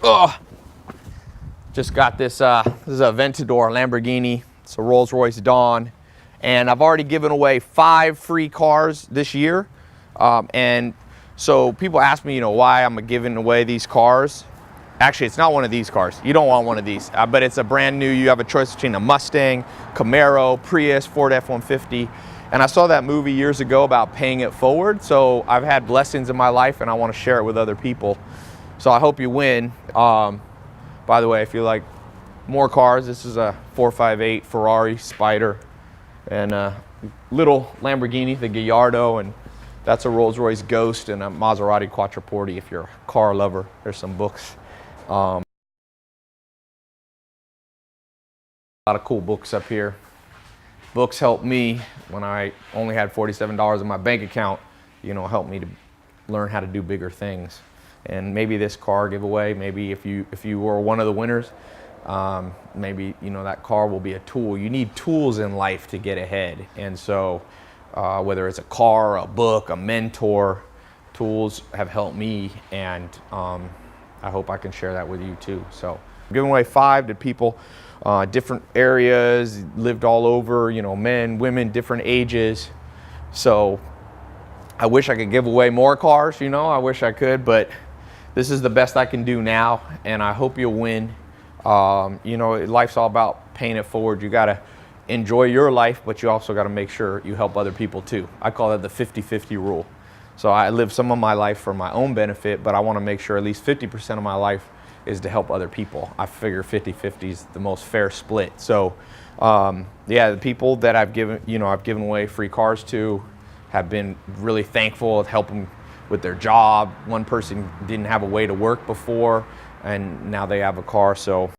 Oh, just got this, this is a Aventador Lamborghini. It's a Rolls-Royce Dawn. And I've already given away 5 free cars this year. And so people ask me, why I'm giving away these cars. Actually, it's not one of these cars. You don't want one of these, but it's a brand new. You have a choice between a Mustang, Camaro, Prius, Ford F-150. And I saw that movie years ago about paying it forward. So I've had blessings in my life and I want to share it with other people. So I hope you win. By the way, if you like more cars, this is a 458 Ferrari Spider and a little Lamborghini, the Gallardo, and that's a Rolls-Royce Ghost and a Maserati Quattroporte if you're a car lover. There's some books. A lot of cool books up here. Books helped me when I only had $47 in my bank account, helped me to learn how to do bigger things. And maybe this car giveaway, maybe if you were one of the winners, maybe that car will be a tool. You need tools in life to get ahead. And so whether it's a car, a book, a mentor, tools have helped me, and I hope I can share that with you too. So I'm giving away 5 to people, different areas, lived all over, men, women, different ages. So I wish I could give away more cars, I wish I could, but this is the best I can do now, and I hope you'll win. Life's all about paying it forward. You gotta enjoy your life, but you also gotta make sure you help other people too. I call that the 50-50 rule. So I live some of my life for my own benefit, but I wanna make sure at least 50% of my life is to help other people. I figure 50-50 is the most fair split. So the people that I've given away free cars to have been really thankful, helping with their job. One person didn't have a way to work before, and now they have a car. So